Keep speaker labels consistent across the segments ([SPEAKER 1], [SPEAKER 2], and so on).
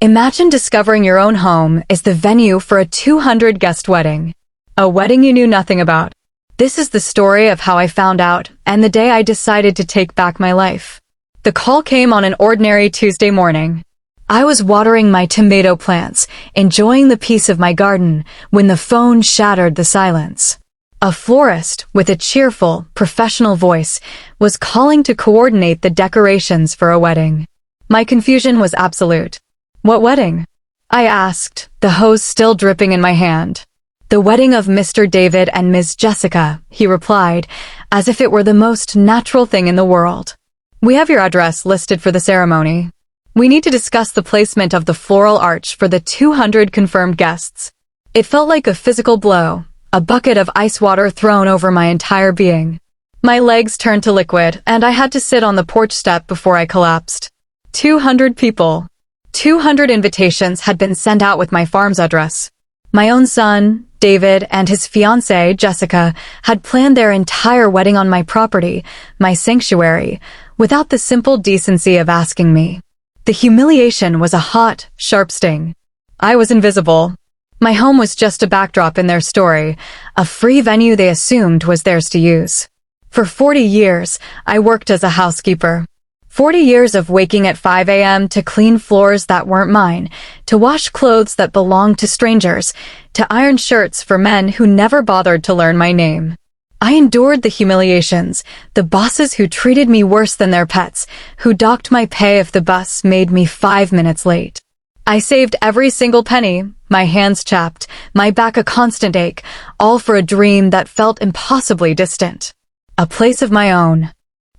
[SPEAKER 1] Imagine discovering your own home is the venue for a 200-guest wedding. A wedding you knew nothing about. This is the story of how I found out and the day I decided to take back my life. The call came on an ordinary Tuesday morning. I was watering my tomato plants, enjoying the peace of my garden, when the phone shattered the silence. A florist, with a cheerful, professional voice, was calling to coordinate the decorations for a wedding. My confusion was absolute. "What wedding?" I asked, the hose still dripping in my hand. "The wedding of Mr. David and Ms. Jessica," he replied, as if it were the most natural thing in the world. "We have your address listed for the ceremony. We need to discuss the placement of the floral arch for the 200 confirmed guests." It felt like a physical blow, a bucket of ice water thrown over my entire being. My legs turned to liquid, and I had to sit on the porch step before I collapsed. 200 people. 200 invitations had been sent out with my farm's address. My own son, David, and his fiancée, Jessica, had planned their entire wedding on my property, my sanctuary, without the simple decency of asking me. The humiliation was a hot, sharp sting. I was invisible. My home was just a backdrop in their story, a free venue they assumed was theirs to use. For 40 years, I worked as a housekeeper. 40 years of waking at 5 a.m. to clean floors that weren't mine, to wash clothes that belonged to strangers, to iron shirts for men who never bothered to learn my name. I endured the humiliations, the bosses who treated me worse than their pets, who docked my pay if the bus made me 5 minutes late. I saved every single penny, my hands chapped, my back a constant ache, all for a dream that felt impossibly distant. A place of my own.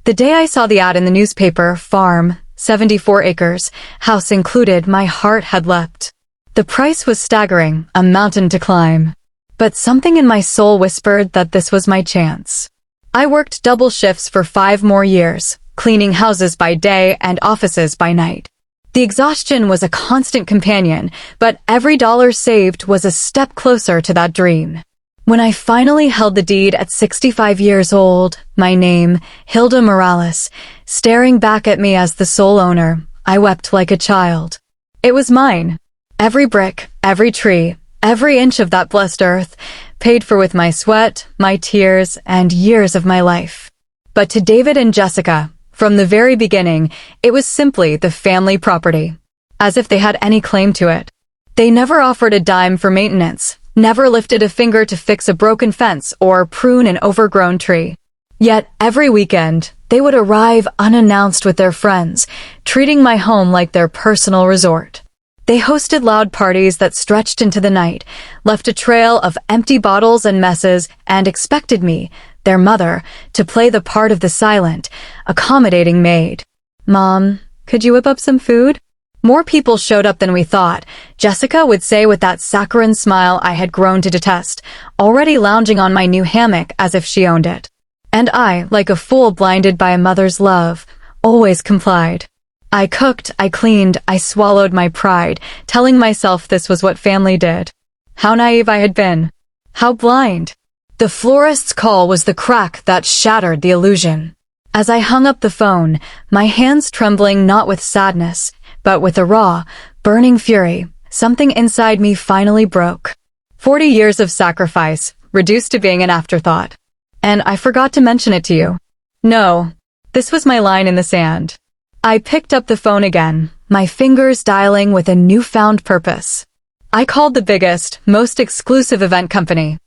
[SPEAKER 1] The day I saw the ad in the newspaper, farm, 74 acres, house included, my heart had leapt. The price was staggering, a mountain to climb. But something in my soul whispered that this was my chance. I worked double shifts for 5 more years, cleaning houses by day and offices by night. The exhaustion was a constant companion, but every dollar saved was a step closer to that dream. When I finally held the deed at 65 years old, my name, Hilda Morales, staring back at me as the sole owner, I wept like a child. It was mine. Every brick, every tree, every inch of that blessed earth, paid for with my sweat, my tears, and years of my life. But to David and Jessica, from the very beginning, it was simply the family property, as if they had any claim to it. They never offered a dime for maintenance, never lifted a finger to fix a broken fence or prune an overgrown tree. Yet every weekend, they would arrive unannounced with their friends, treating my home like their personal resort. They hosted loud parties that stretched into the night, left a trail of empty bottles and messes, and expected me, their mother, to play the part of the silent, accommodating maid. "Mom, could you whip up some food?" More people showed up than we thought, Jessica would say with that saccharine smile I had grown to detest, already lounging on my new hammock as if she owned it. And I, like a fool blinded by a mother's love, always complied. I cooked, I cleaned, I swallowed my pride, telling myself this was what family did. How naive I had been. How blind. The florist's call was the crack that shattered the illusion. As I hung up the phone, my hands trembling not with sadness, but with a raw, burning fury, something inside me finally broke. 40 years of sacrifice, reduced to being an afterthought. And I forgot to mention it to you. No, this was my line in the sand. I picked up the phone again, my fingers dialing with a newfound purpose. I called the biggest, most exclusive event company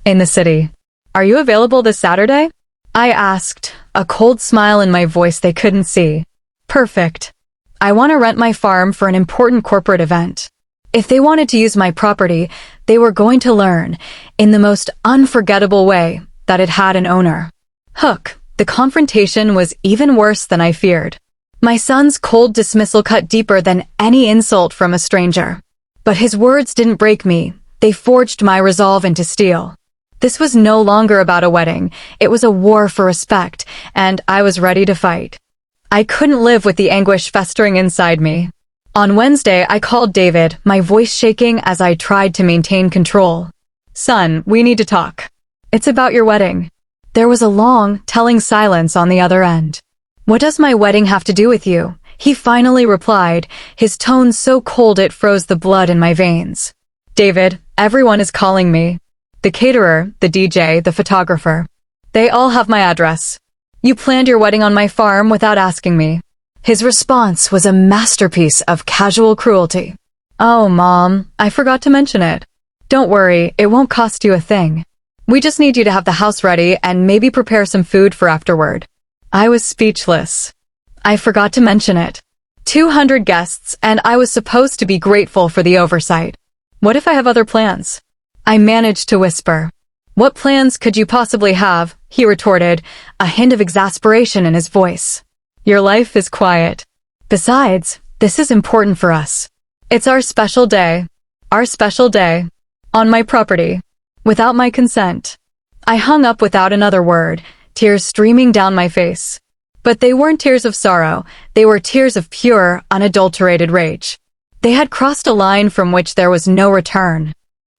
[SPEAKER 1] in the city. "Are you available this Saturday?" I asked, a cold smile in my voice they couldn't see. "Perfect. I want to rent my farm for an important corporate event." If they wanted to use my property, they were going to learn, in the most unforgettable way, that it had an owner. Hook, the confrontation was even worse than I feared. My son's cold dismissal cut deeper than any insult from a stranger. But his words didn't break me, they forged my resolve into steel. This was no longer about a wedding, it was a war for respect, and I was ready to fight. I couldn't live with the anguish festering inside me. On Wednesday, I called David, my voice shaking as I tried to maintain control. "Son, we need to talk. It's about your wedding." There was a long, telling silence on the other end. "What does my wedding have to do with you?" He finally replied, his tone so cold it froze the blood in my veins. David, everyone is calling me. The caterer, the DJ, the photographer. They all have my address. You planned your wedding on my farm without asking me. His response was a masterpiece of casual cruelty. Oh, Mom, I forgot to mention it. Don't worry, it won't cost you a thing. We just need you to have the house ready and maybe prepare some food for afterward. I was speechless. I forgot to mention it. 200 guests, and I was supposed to be grateful for the oversight. What if I have other plans? I managed to whisper. What plans could you possibly have? He retorted, a hint of exasperation in his voice. Your life is quiet. Besides, this is important for us. It's our special day. Our special day. On my property. Without my consent. I hung up without another word, tears streaming down my face. But they weren't tears of sorrow, they were tears of pure, unadulterated rage. They had crossed a line from which there was no return.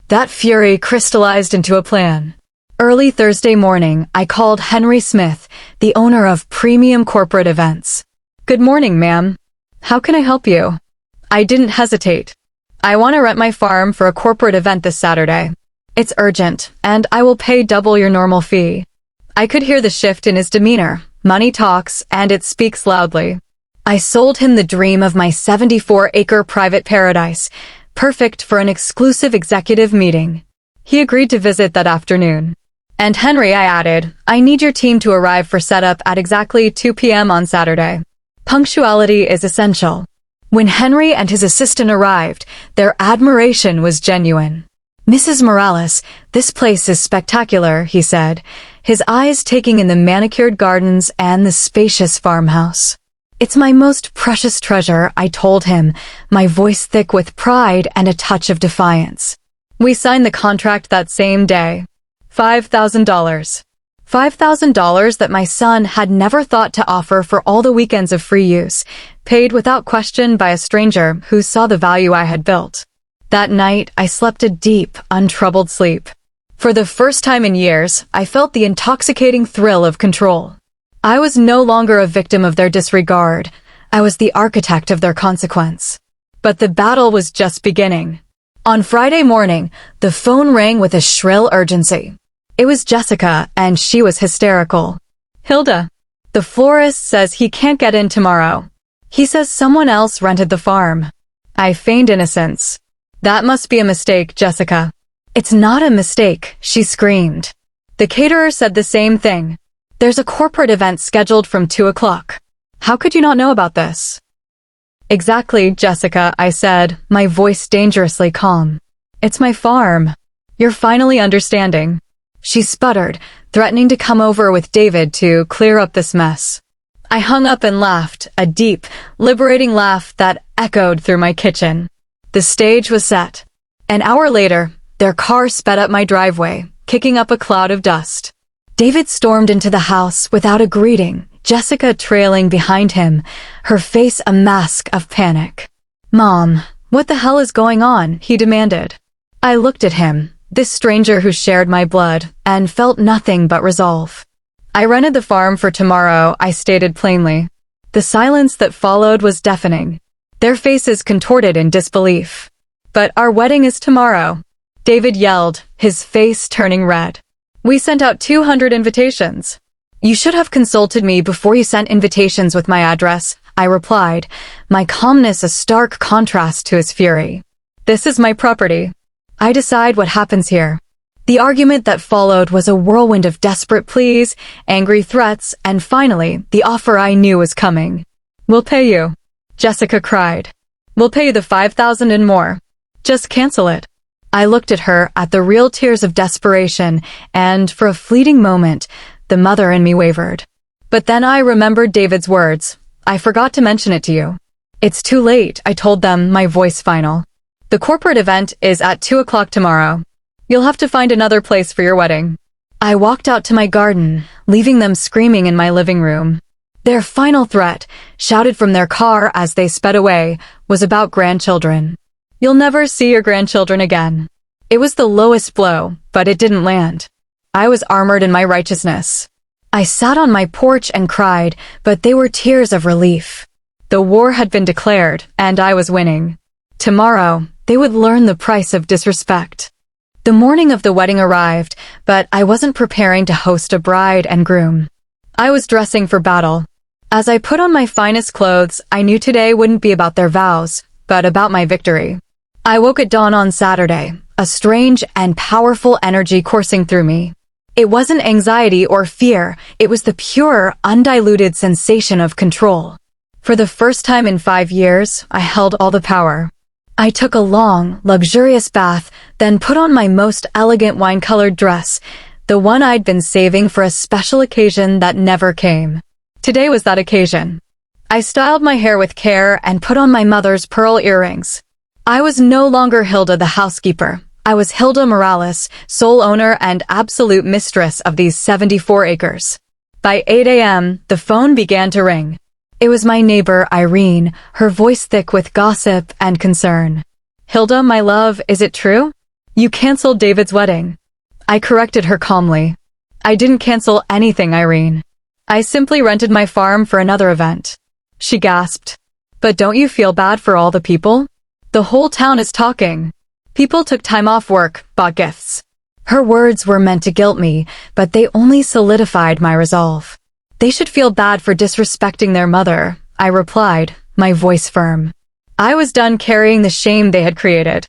[SPEAKER 1] That fury crystallized into a plan. Early Thursday morning, I called Henry Smith, the owner of Premium Corporate Events. Good morning, ma'am. How can I help you? I didn't hesitate. I want to rent my farm for a corporate event this Saturday. It's urgent, and I will pay double your normal fee. I could hear the shift in his demeanor. Money talks, and it speaks loudly. I sold him the dream of my 74-acre private paradise, perfect for an exclusive executive meeting. He agreed to visit that afternoon. And Henry, I added, I need your team to arrive for setup at exactly 2 p.m. on Saturday. Punctuality is essential. When Henry and his assistant arrived, their admiration was genuine. Mrs. Morales, this place is spectacular, he said, his eyes taking in the manicured gardens and the spacious farmhouse. It's my most precious treasure, I told him, my voice thick with pride and a touch of defiance. We signed the contract that same day. $5,000. $5,000 that my son had never thought to offer for all the weekends of free use, paid without question by a stranger who saw the value I had built. That night, I slept a deep, untroubled sleep. For the first time in years, I felt the intoxicating thrill of control. I was no longer a victim of their disregard. I was the architect of their consequence. But the battle was just beginning. On Friday morning, the phone rang with a shrill urgency. It was Jessica, and she was hysterical. Hilda, the florist says he can't get in tomorrow. He says someone else rented the farm. I feigned innocence. That must be a mistake, Jessica. It's not a mistake, she screamed. The caterer said the same thing. There's a corporate event scheduled from 2 o'clock. How could you not know about this? Exactly, Jessica, I said, my voice dangerously calm. It's my farm. You're finally understanding. She sputtered, threatening to come over with David to clear up this mess. I hung up and laughed, a deep, liberating laugh that echoed through my kitchen. The stage was set. An hour later, their car sped up my driveway, kicking up a cloud of dust. David stormed into the house without a greeting, Jessica trailing behind him, her face a mask of panic. Mom, what the hell is going on? He demanded. I looked at him, this stranger who shared my blood, and felt nothing but resolve. I rented the farm for tomorrow, I stated plainly. The silence that followed was deafening. Their faces contorted in disbelief. But our wedding is tomorrow, David yelled, his face turning red. We sent out 200 invitations. You should have consulted me before you sent invitations with my address, I replied, my calmness a stark contrast to his fury. This is my property. I decide what happens here. The argument that followed was a whirlwind of desperate pleas, angry threats, and finally, the offer I knew was coming. We'll pay you, Jessica cried. We'll pay you the $5,000 and more. Just cancel it. I looked at her at the real tears of desperation, and for a fleeting moment, the mother in me wavered. But then I remembered David's words. I forgot to mention it to you. It's too late, I told them, my voice final. The corporate event is at 2 o'clock tomorrow. You'll have to find another place for your wedding. I walked out to my garden, leaving them screaming in my living room. Their final threat, shouted from their car as they sped away, was about grandchildren. You'll never see your grandchildren again. It was the lowest blow, but it didn't land. I was armored in my righteousness. I sat on my porch and cried, but they were tears of relief. The war had been declared, and I was winning. Tomorrow, they would learn the price of disrespect. The morning of the wedding arrived, but I wasn't preparing to host a bride and groom. I was dressing for battle. As I put on my finest clothes, I knew today wouldn't be about their vows, but about my victory. I woke at dawn on Saturday, a strange and powerful energy coursing through me. It wasn't anxiety or fear, it was the pure, undiluted sensation of control. For the first time in 5 years, I held all the power. I took a long, luxurious bath, then put on my most elegant wine-colored dress, the one I'd been saving for a special occasion that never came. Today was that occasion. I styled my hair with care and put on my mother's pearl earrings. I was no longer Hilda the housekeeper. I was Hilda Morales, sole owner and absolute mistress of these 74 acres. By 8 a.m., the phone began to ring. It was my neighbor, Irene, her voice thick with gossip and concern. "Hilda, my love, is it true? You canceled David's wedding." I corrected her calmly. "I didn't cancel anything, Irene. I simply rented my farm for another event." She gasped. "But don't you feel bad for all the people? The whole town is talking. People took time off work, bought gifts." Her words were meant to guilt me, but they only solidified my resolve. "They should feel bad for disrespecting their mother," I replied, my voice firm. I was done carrying the shame they had created.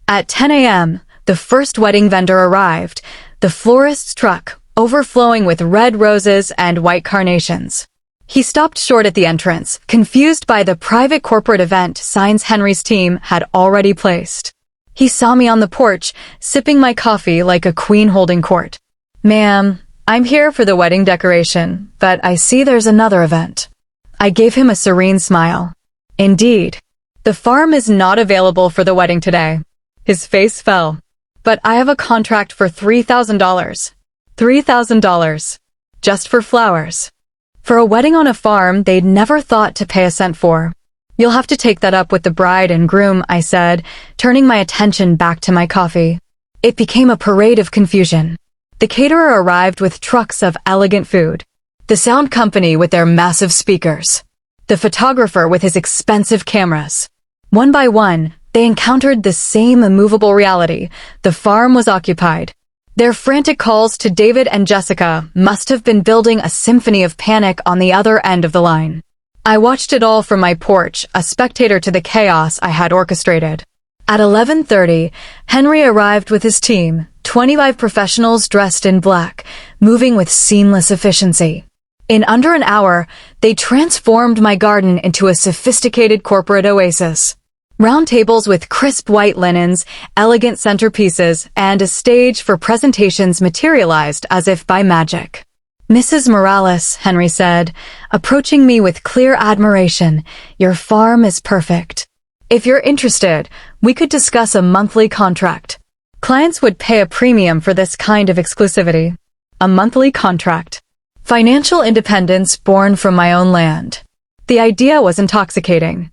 [SPEAKER 1] At 10 a.m., the first wedding vendor arrived, the florist's truck, overflowing with red roses and white carnations. He stopped short at the entrance, confused by the private corporate event signs Henry's team had already placed. He saw me on the porch, sipping my coffee like a queen holding court. "Ma'am, I'm here for the wedding decoration, but I see there's another event." I gave him a serene smile. "Indeed. The farm is not available for the wedding today." His face fell. "But I have a contract for $3,000. $3,000. Just for flowers." For a wedding on a farm they'd never thought to pay a cent for. "You'll have to take that up with the bride and groom," I said, turning my attention back to my coffee. It became a parade of confusion. The caterer arrived with trucks of elegant food. The sound company with their massive speakers. The photographer with his expensive cameras. One by one, they encountered the same immovable reality. The farm was occupied. Their frantic calls to David and Jessica must have been building a symphony of panic on the other end of the line. I watched it all from my porch, a spectator to the chaos I had orchestrated. At 11:30, Henry arrived with his team, 25 professionals dressed in black, moving with seamless efficiency. In under an hour, they transformed my garden into a sophisticated corporate oasis. Round tables with crisp white linens, elegant centerpieces, and a stage for presentations materialized as if by magic. "Mrs. Morales," Henry said, approaching me with clear admiration, "your farm is perfect. If you're interested, we could discuss a monthly contract." Clients would pay a premium for this kind of exclusivity. A monthly contract. Financial independence born from my own land. The idea was intoxicating.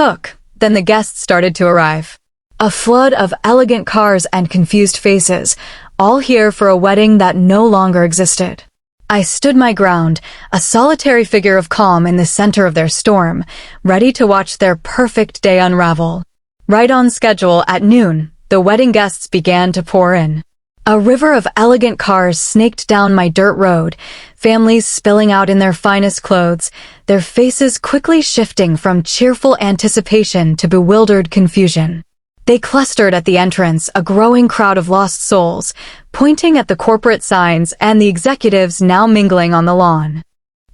[SPEAKER 1] Hook. Then the guests started to arrive. A flood of elegant cars and confused faces, all here for a wedding that no longer existed. I stood my ground, a solitary figure of calm in the center of their storm, ready to watch their perfect day unravel. Right on schedule at noon, the wedding guests began to pour in. A river of elegant cars snaked down my dirt road, families spilling out in their finest clothes, their faces quickly shifting from cheerful anticipation to bewildered confusion. They clustered at the entrance, a growing crowd of lost souls, pointing at the corporate signs and the executives now mingling on the lawn.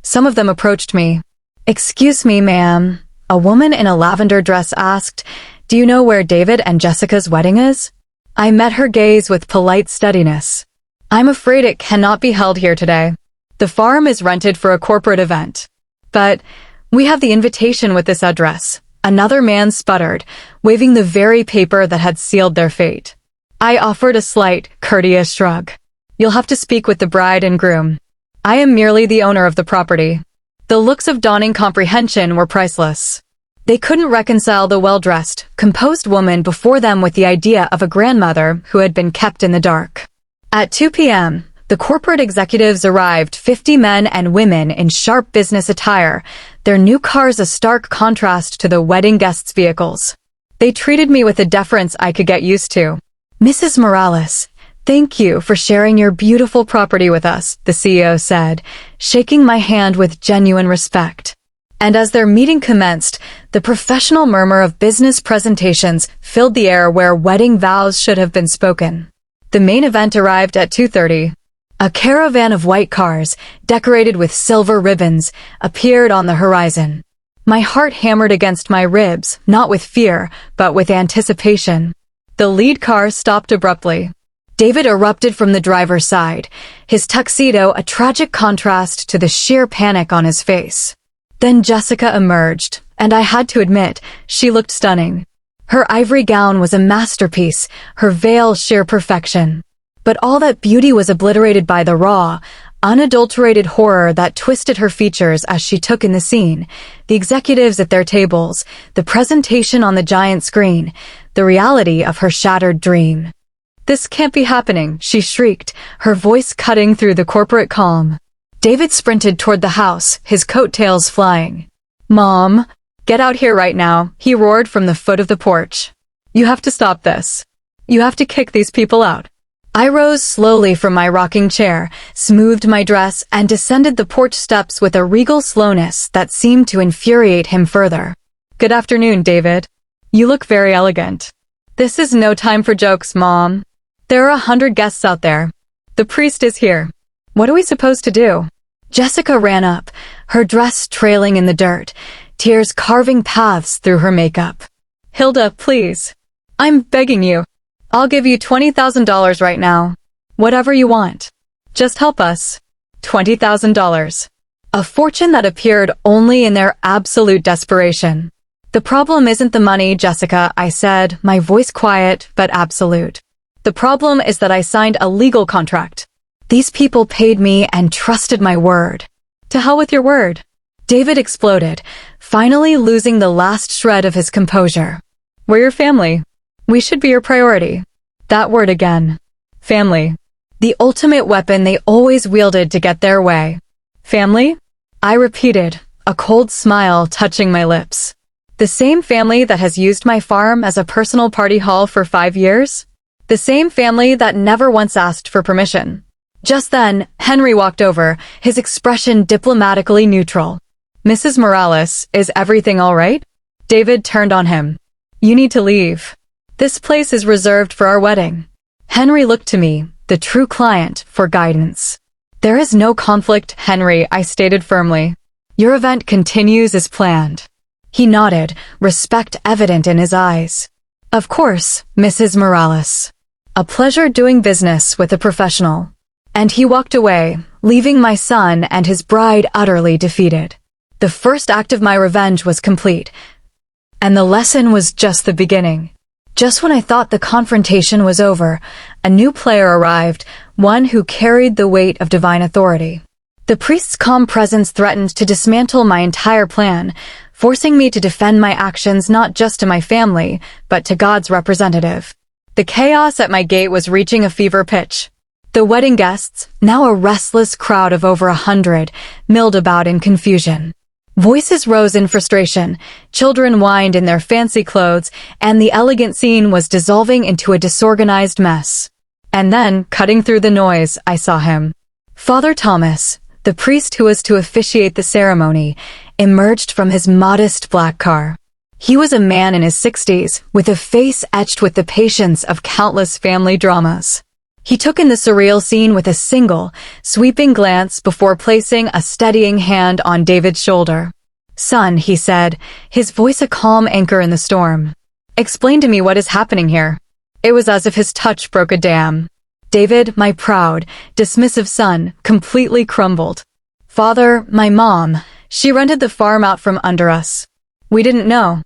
[SPEAKER 1] Some of them approached me. "Excuse me, ma'am," a woman in a lavender dress asked, "do you know where David and Jessica's wedding is?" I met her gaze with polite steadiness. "I'm afraid it cannot be held here today. The farm is rented for a corporate event. But we have the invitation with this address." Another man sputtered, waving the very paper that had sealed their fate. I offered a slight, courteous shrug. "You'll have to speak with the bride and groom. I am merely the owner of the property." The looks of dawning comprehension were priceless. They couldn't reconcile the well-dressed, composed woman before them with the idea of a grandmother who had been kept in the dark. At 2 p.m., The corporate executives arrived, 50 men and women in sharp business attire, their new cars a stark contrast to the wedding guests' vehicles. They treated me with a deference I could get used to. "Mrs. Morales, thank you for sharing your beautiful property with us," the CEO said, shaking my hand with genuine respect. And as their meeting commenced, the professional murmur of business presentations filled the air where wedding vows should have been spoken. The main event arrived at 2:30. A caravan of white cars, decorated with silver ribbons, appeared on the horizon. My heart hammered against my ribs, not with fear, but with anticipation. The lead car stopped abruptly. David erupted from the driver's side, his tuxedo a tragic contrast to the sheer panic on his face. Then Jessica emerged, and I had to admit, she looked stunning. Her ivory gown was a masterpiece, her veil sheer perfection. But all that beauty was obliterated by the raw, unadulterated horror that twisted her features as she took in the scene, the executives at their tables, the presentation on the giant screen, the reality of her shattered dream. "This can't be happening," she shrieked, her voice cutting through the corporate calm. David sprinted toward the house, his coattails flying. "Mom, get out here right now," he roared from the foot of the porch. "You have to stop this. You have to kick these people out." I rose slowly from my rocking chair, smoothed my dress, and descended the porch steps with a regal slowness that seemed to infuriate him further. "Good afternoon, David. You look very elegant." "This is no time for jokes, Mom. There are 100 guests out there. The priest is here. What are we supposed to do?" Jessica ran up, her dress trailing in the dirt, tears carving paths through her makeup. "Hilda, please. I'm begging you. I'll give you $20,000 right now. Whatever you want. Just help us." $20,000. A fortune that appeared only in their absolute desperation. "The problem isn't the money, Jessica," I said, my voice quiet but absolute. "The problem is that I signed a legal contract. These people paid me and trusted my word." "To hell with your word." David exploded, finally losing the last shred of his composure. "We're your family. We should be your priority." That word again. Family. The ultimate weapon they always wielded to get their way. "Family?" I repeated, a cold smile touching my lips. "The same family that has used my farm as a personal party hall for 5 years? The same family that never once asked for permission." Just then, Henry walked over, his expression diplomatically neutral. "Mrs. Morales, is everything all right?" David turned on him. "You need to leave. This place is reserved for our wedding." Henry looked to me, the true client, for guidance. "There is no conflict, Henry," I stated firmly. "Your event continues as planned." He nodded, respect evident in his eyes. "Of course, Mrs. Morales. A pleasure doing business with a professional." And he walked away, leaving my son and his bride utterly defeated. The first act of my revenge was complete, and the lesson was just the beginning. Just when I thought the confrontation was over, a new player arrived, one who carried the weight of divine authority. The priest's calm presence threatened to dismantle my entire plan, forcing me to defend my actions not just to my family, but to God's representative. The chaos at my gate was reaching a fever pitch. The wedding guests, now a restless crowd of over 100, milled about in confusion. Voices rose in frustration, children whined in their fancy clothes, and the elegant scene was dissolving into a disorganized mess. And then, cutting through the noise, I saw him. Father Thomas, the priest who was to officiate the ceremony, emerged from his modest black car. He was a man in his 60s, with a face etched with the patience of countless family dramas. He took in the surreal scene with a single, sweeping glance before placing a steadying hand on David's shoulder. "Son," he said, his voice a calm anchor in the storm. "Explain to me what is happening here." It was as if his touch broke a dam. David, my proud, dismissive son, completely crumbled. "Father, my mom, she rented the farm out from under us. We didn't know.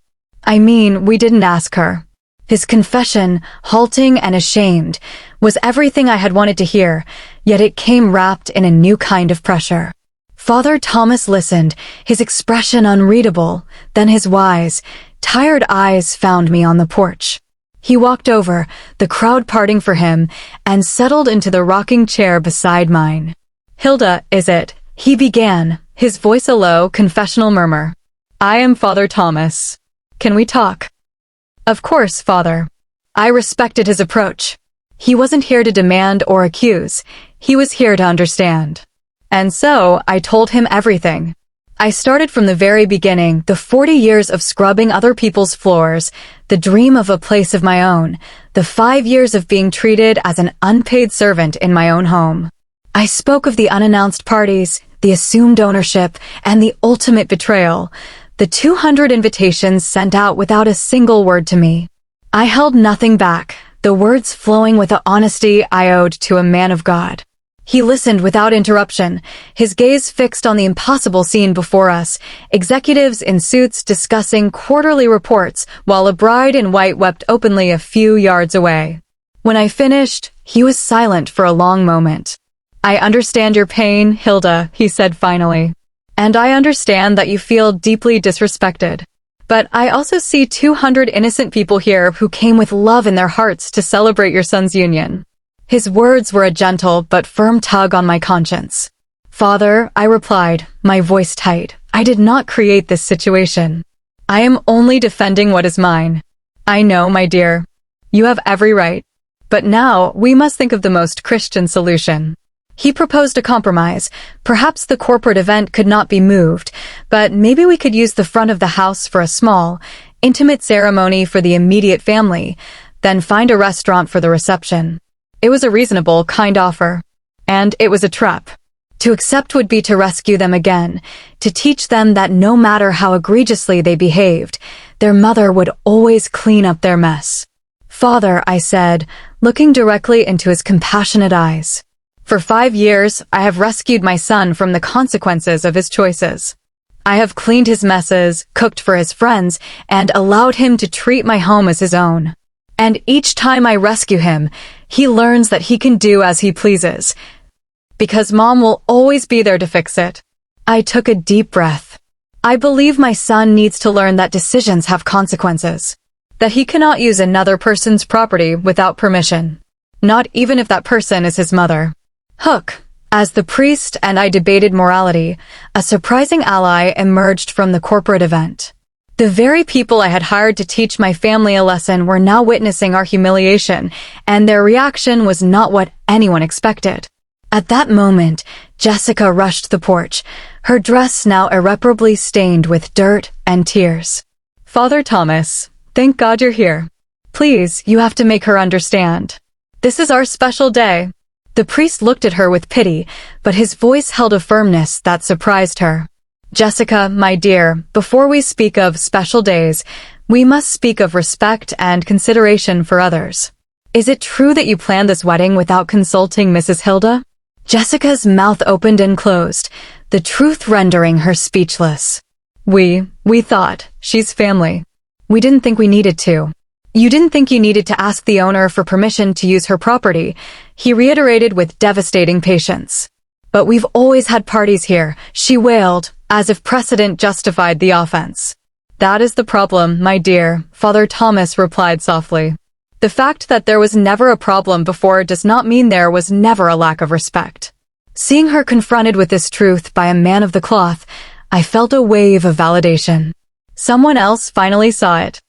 [SPEAKER 1] We didn't ask her." His confession, halting and ashamed, was everything I had wanted to hear, yet it came wrapped in a new kind of pressure. Father Thomas listened, his expression unreadable, then his wise, tired eyes found me on the porch. He walked over, the crowd parting for him, and settled into the rocking chair beside mine. "Hilda, is it?" he began, his voice a low, confessional murmur. "I am Father Thomas. Can we talk?" "Of course, Father." I respected his approach. He wasn't here to demand or accuse. He was here to understand. And so, I told him everything. I started from the very beginning, the 40 years of scrubbing other people's floors, the dream of a place of my own, the 5 years of being treated as an unpaid servant in my own home. I spoke of the unannounced parties, the assumed ownership, and the ultimate betrayal, the 200 invitations sent out without a single word to me. I held nothing back, the words flowing with the honesty I owed to a man of God. He listened without interruption, his gaze fixed on the impossible scene before us, executives in suits discussing quarterly reports while a bride in white wept openly a few yards away. When I finished, he was silent for a long moment. "I understand your pain, Hilda," he said finally. "And I understand that you feel deeply disrespected. But I also see 200 innocent people here who came with love in their hearts to celebrate your son's union." His words were a gentle but firm tug on my conscience. "Father," I replied, my voice tight, "I did not create this situation. I am only defending what is mine." "I know, my dear. You have every right. But now we must think of the most Christian solution." He proposed a compromise. Perhaps the corporate event could not be moved, but maybe we could use the front of the house for a small, intimate ceremony for the immediate family, then find a restaurant for the reception. It was a reasonable, kind offer. And it was a trap. To accept would be to rescue them again, to teach them that no matter how egregiously they behaved, their mother would always clean up their mess. "Father," I said, looking directly into his compassionate eyes. "For 5 years, I have rescued my son from the consequences of his choices. I have cleaned his messes, cooked for his friends, and allowed him to treat my home as his own. And each time I rescue him, he learns that he can do as he pleases, because Mom will always be there to fix it." I took a deep breath. I believe my son needs to learn that decisions have consequences, that he cannot use another person's property without permission, not even if that person is his mother. Hook. As the priest and I debated morality, a surprising ally emerged from the corporate event. The very people I had hired to teach my family a lesson were now witnessing our humiliation, and their reaction was not what anyone expected. At that moment, Jessica rushed the porch, her dress now irreparably stained with dirt and tears. "Father Thomas, thank God you're here. Please, you have to make her understand. This is our special day." The priest looked at her with pity, but his voice held a firmness that surprised her. "Jessica, my dear, before we speak of special days, we must speak of respect and consideration for others. Is it true that you planned this wedding without consulting Mrs. Hilda?" Jessica's mouth opened and closed, the truth rendering her speechless. We thought, she's family. We didn't think we needed to." "You didn't think you needed to ask the owner for permission to use her property," he reiterated with devastating patience. "But we've always had parties here," she wailed, as if precedent justified the offense. "That is the problem, my dear," Father Thomas replied softly. "The fact that there was never a problem before does not mean there was never a lack of respect." Seeing her confronted with this truth by a man of the cloth, I felt a wave of validation. Someone else finally saw it.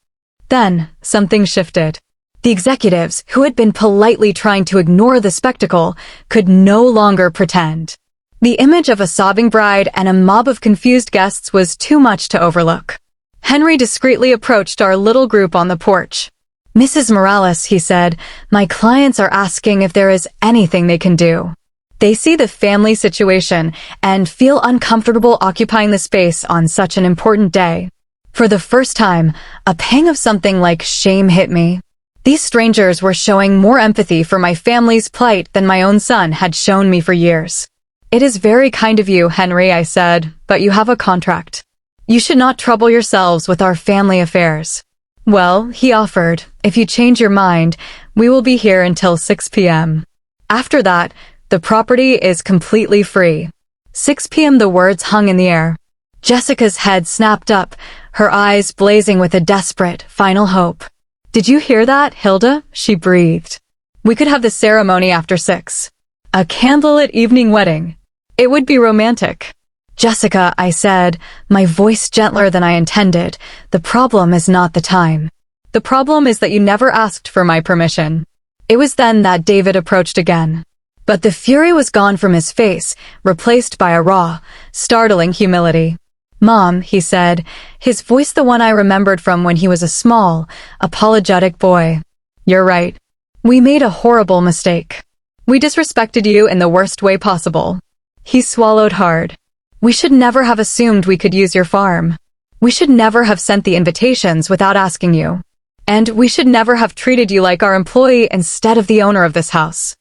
[SPEAKER 1] Then, something shifted. The executives, who had been politely trying to ignore the spectacle, could no longer pretend. The image of a sobbing bride and a mob of confused guests was too much to overlook. Henry discreetly approached our little group on the porch. "Mrs. Morales," he said, "my clients are asking if there is anything they can do. They see the family situation and feel uncomfortable occupying the space on such an important day." For the first time, a pang of something like shame hit me. These strangers were showing more empathy for my family's plight than my own son had shown me for years. "It is very kind of you, Henry," I said, "but you have a contract. You should not trouble yourselves with our family affairs." "Well," he offered, "if you change your mind, we will be here until 6 p.m. After that, the property is completely free." 6 p.m. The words hung in the air. Jessica's head snapped up, her eyes blazing with a desperate, final hope. Did you hear that, Hilda? She breathed. We could have the ceremony after 6. A candlelit evening wedding. It would be romantic. Jessica, I said, my voice gentler than I intended, the problem is not the time. The problem is that you never asked for my permission. It was then that David approached again. But the fury was gone from his face, replaced by a raw, startling humility. Mom, he said, his voice the one I remembered from when he was a small, apologetic boy. You're right. We made a horrible mistake. We disrespected you in the worst way possible. He swallowed hard. We should never have assumed we could use your farm. We should never have sent the invitations without asking you. And we should never have treated you like our employee instead of the owner of this house.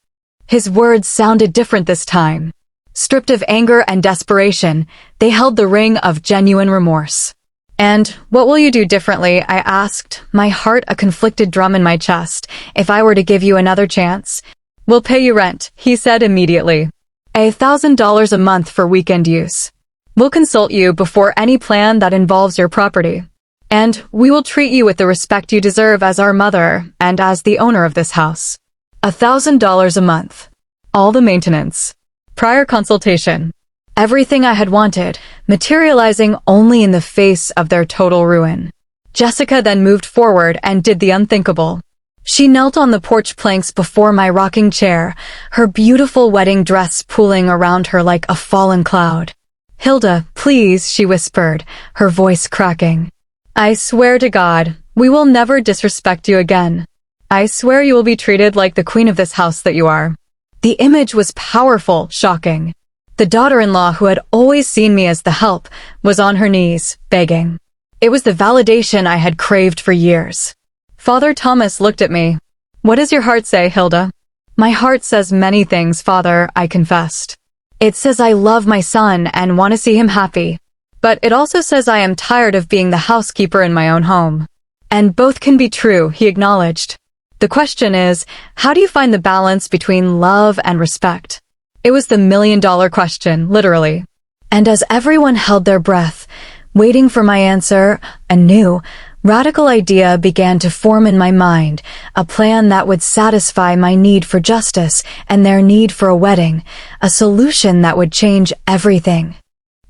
[SPEAKER 1] His words sounded different this time. Stripped of anger and desperation, they held the ring of genuine remorse. And what will you do differently, I asked, my heart a conflicted drum in my chest, if I were to give you another chance? We'll pay you rent, he said immediately. $1,000 a month for weekend use. We'll consult you before any plan that involves your property. And we will treat you with the respect you deserve as our mother and as the owner of this house. $1,000 a month. All the maintenance. Prior consultation. Everything I had wanted, materializing only in the face of their total ruin. Jessica then moved forward and did the unthinkable. She knelt on the porch planks before my rocking chair, her beautiful wedding dress pooling around her like a fallen cloud. Hilda, please, she whispered, her voice cracking. I swear to God, we will never disrespect you again. I swear you will be treated like the queen of this house that you are. The image was powerful, shocking. The daughter-in-law who had always seen me as the help was on her knees, begging. It was the validation I had craved for years. Father Thomas looked at me. What does your heart say, Hilda? My heart says many things, Father, I confessed. It says I love my son and want to see him happy. But it also says I am tired of being the housekeeper in my own home. And both can be true, he acknowledged. The question is, how do you find the balance between love and respect? It was the million-dollar question, literally. And as everyone held their breath, waiting for my answer, a new, radical idea began to form in my mind, a plan that would satisfy my need for justice and their need for a wedding, a solution that would change everything.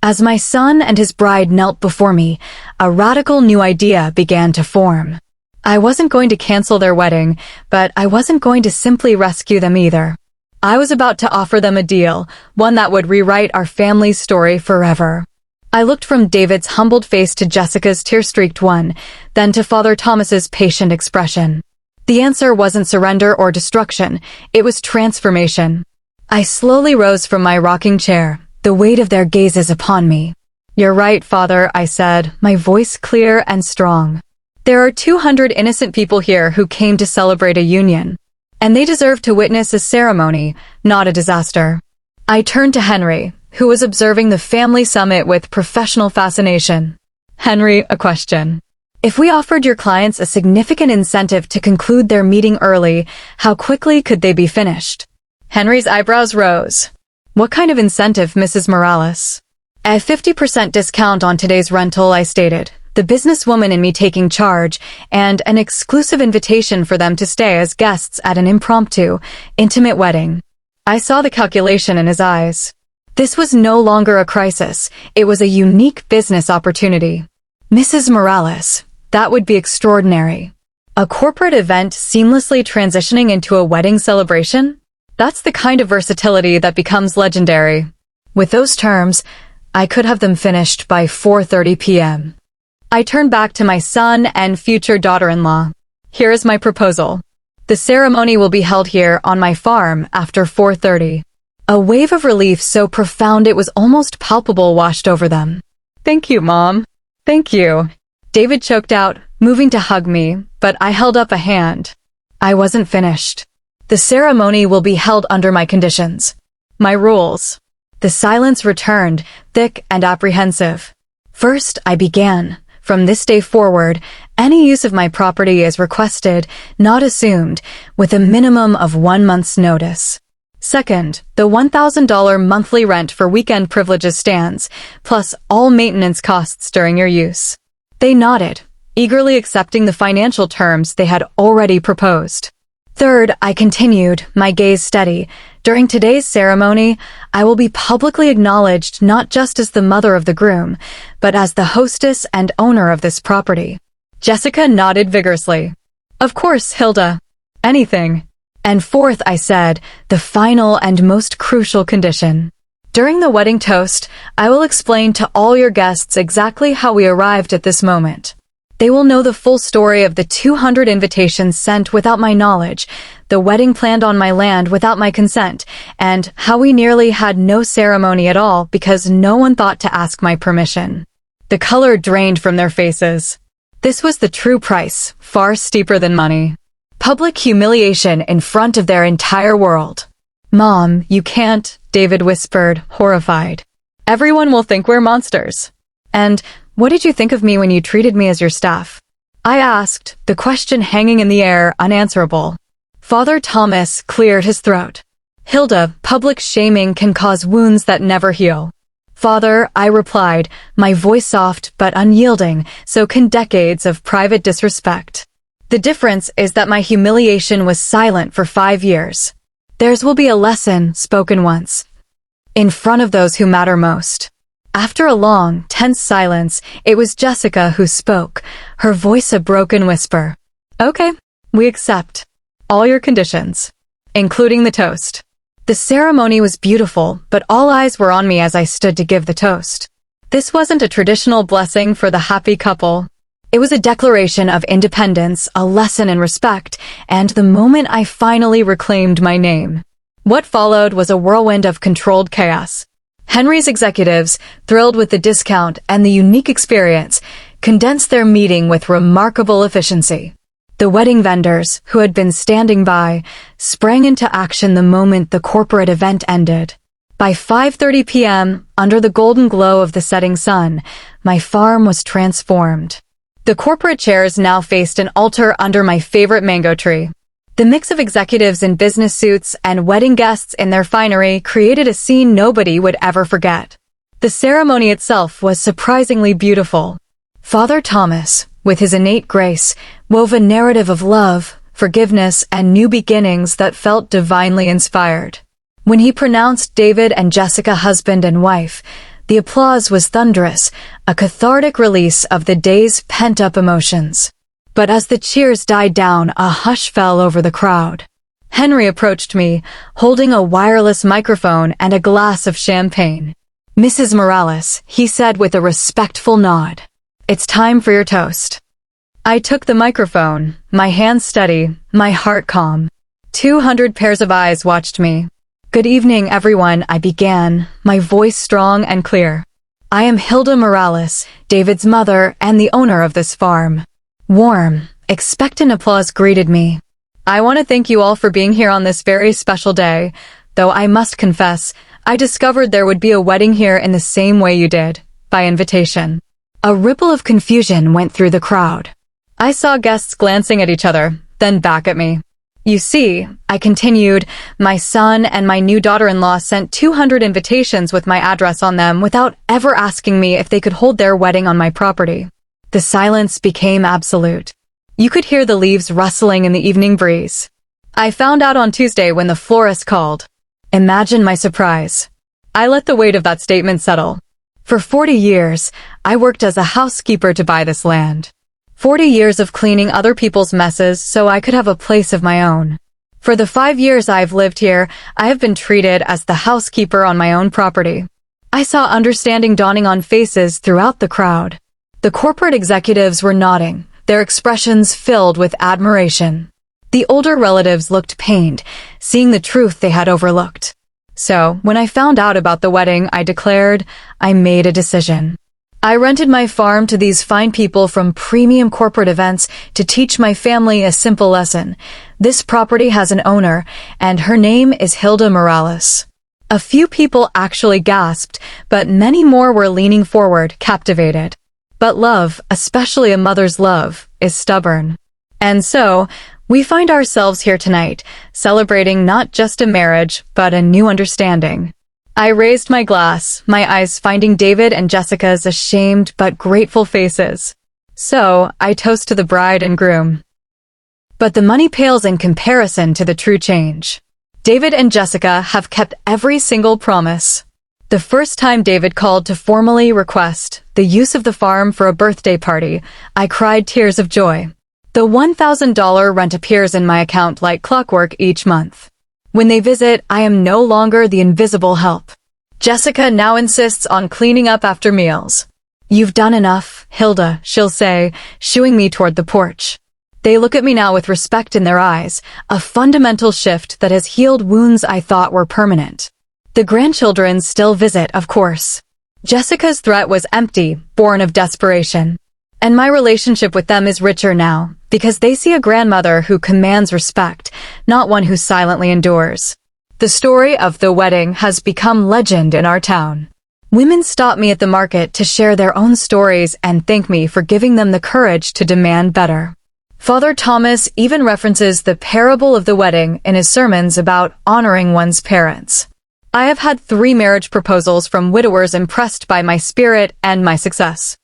[SPEAKER 1] As my son and his bride knelt before me, a radical new idea began to form. I wasn't going to cancel their wedding, but I wasn't going to simply rescue them either. I was about to offer them a deal, one that would rewrite our family's story forever. I looked from David's humbled face to Jessica's tear-streaked one, then to Father Thomas's patient expression. The answer wasn't surrender or destruction, it was transformation. I slowly rose from my rocking chair, the weight of their gazes upon me. You're right, Father, I said, my voice clear and strong. There are 200 innocent people here who came to celebrate a union, and they deserve to witness a ceremony, not a disaster. I turned to Henry, who was observing the family summit with professional fascination. Henry, a question. If we offered your clients a significant incentive to conclude their meeting early, how quickly could they be finished? Henry's eyebrows rose. What kind of incentive, Mrs. Morales? A 50% discount on today's rental, I stated, the businesswoman in me taking charge, and an exclusive invitation for them to stay as guests at an impromptu, intimate wedding. I saw the calculation in his eyes. This was no longer a crisis, it was a unique business opportunity. Mrs. Morales, that would be extraordinary. A corporate event seamlessly transitioning into a wedding celebration? That's the kind of versatility that becomes legendary. With those terms, I could have them finished by 4:30 p.m. I turned back to my son and future daughter-in-law. Here is my proposal. The ceremony will be held here on my farm after 4:30. A wave of relief so profound it was almost palpable washed over them. Thank you, Mom. Thank you. David choked out, moving to hug me, but I held up a hand. I wasn't finished. The ceremony will be held under my conditions. My rules. The silence returned, thick and apprehensive. First, I began. From this day forward, any use of my property is requested, not assumed, with a minimum of 1 month's notice. Second, the $1,000 monthly rent for weekend privileges stands, plus all maintenance costs during your use. They nodded, eagerly accepting the financial terms they had already proposed. Third, I continued, my gaze steady. During today's ceremony, I will be publicly acknowledged not just as the mother of the groom, but as the hostess and owner of this property. Jessica nodded vigorously. Of course, Hilda. Anything. And fourth, I said, the final and most crucial condition. During the wedding toast, I will explain to all your guests exactly how we arrived at this moment. They will know the full story of the 200 invitations sent without my knowledge, the wedding planned on my land without my consent, and how we nearly had no ceremony at all because no one thought to ask my permission. The color drained from their faces. This was the true price, far steeper than money. Public humiliation in front of their entire world. Mom, you can't, David whispered, horrified. Everyone will think we're monsters. And what did you think of me when you treated me as your staff? I asked, the question hanging in the air, unanswerable. Father Thomas cleared his throat. Hilda, public shaming can cause wounds that never heal. Father, I replied, my voice soft but unyielding, so can decades of private disrespect. The difference is that my humiliation was silent for 5 years. Theirs will be a lesson spoken once. In front of those who matter most. After a long, tense silence, it was Jessica who spoke, her voice a broken whisper. Okay, we accept. All your conditions. Including the toast. The ceremony was beautiful, but all eyes were on me as I stood to give the toast. This wasn't a traditional blessing for the happy couple. It was a declaration of independence, a lesson in respect, and the moment I finally reclaimed my name. What followed was a whirlwind of controlled chaos. Henry's executives, thrilled with the discount and the unique experience, condensed their meeting with remarkable efficiency. The wedding vendors, who had been standing by, sprang into action the moment the corporate event ended. By 5:30 p.m., under the golden glow of the setting sun, my farm was transformed. The corporate chairs now faced an altar under my favorite mango tree. The mix of executives in business suits and wedding guests in their finery created a scene nobody would ever forget. The ceremony itself was surprisingly beautiful. Father Thomas, with his innate grace, wove a narrative of love, forgiveness, and new beginnings that felt divinely inspired. When he pronounced David and Jessica husband and wife, the applause was thunderous, a cathartic release of the day's pent-up emotions. But as the cheers died down, a hush fell over the crowd. Henry approached me, holding a wireless microphone and a glass of champagne. Mrs. Morales, he said with a respectful nod. It's time for your toast. I took the microphone, my hands steady, my heart calm. 200 pairs of eyes watched me. Good evening, everyone, I began, my voice strong and clear. I am Hilda Morales, David's mother and the owner of this farm. Warm, expectant applause greeted me. I want to thank you all for being here on this very special day, though I must confess, I discovered there would be a wedding here in the same way you did, by invitation. A ripple of confusion went through the crowd. I saw guests glancing at each other, then back at me. You see, I continued, my son and my new daughter-in-law sent 200 invitations with my address on them without ever asking me if they could hold their wedding on my property. The silence became absolute. You could hear the leaves rustling in the evening breeze. I found out on Tuesday when the florist called. Imagine my surprise. I let the weight of that statement settle. For 40 years, I worked as a housekeeper to buy this land. 40 years of cleaning other people's messes so I could have a place of my own. For the 5 years I've lived here, I have been treated as the housekeeper on my own property. I saw understanding dawning on faces throughout the crowd. The corporate executives were nodding, their expressions filled with admiration. The older relatives looked pained, seeing the truth they had overlooked. So, when I found out about the wedding, I declared, I made a decision. I rented my farm to these fine people from premium corporate events to teach my family a simple lesson. This property has an owner, and her name is Hilda Morales. A few people actually gasped, but many more were leaning forward, captivated. But love, especially a mother's love, is stubborn. And so, we find ourselves here tonight, celebrating not just a marriage, but a new understanding. I raised my glass, my eyes finding David and Jessica's ashamed but grateful faces. So, I toast to the bride and groom. But the money pales in comparison to the true change. David and Jessica have kept every single promise. The first time David called to formally request the use of the farm for a birthday party, I cried tears of joy. The $1,000 rent appears in my account like clockwork each month. When they visit, I am no longer the invisible help. Jessica now insists on cleaning up after meals. "You've done enough, Hilda," she'll say, shooing me toward the porch. They look at me now with respect in their eyes, a fundamental shift that has healed wounds I thought were permanent. The grandchildren still visit, of course. Jessica's threat was empty, born of desperation. And my relationship with them is richer now, because they see a grandmother who commands respect, not one who silently endures. The story of the wedding has become legend in our town. Women stop me at the market to share their own stories and thank me for giving them the courage to demand better. Father Thomas even references the parable of the wedding in his sermons about honoring one's parents. I have had 3 marriage proposals from widowers impressed by my spirit and my success.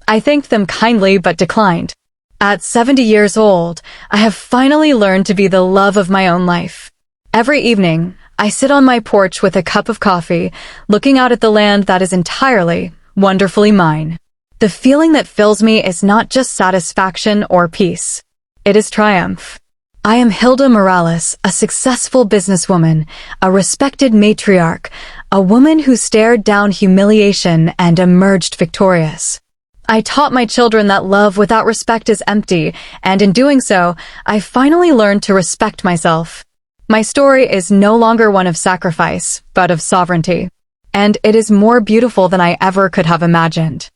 [SPEAKER 1] I thanked them kindly but declined. At 70 years old, I have finally learned to be the love of my own life. Every evening, I sit on my porch with a cup of coffee, looking out at the land that is entirely, wonderfully mine. The feeling that fills me is not just satisfaction or peace. It is triumph. I am Hilda Morales, a successful businesswoman, a respected matriarch, a woman who stared down humiliation and emerged victorious. I taught my children that love without respect is empty, and in doing so, I finally learned to respect myself. My story is no longer one of sacrifice, but of sovereignty. And it is more beautiful than I ever could have imagined.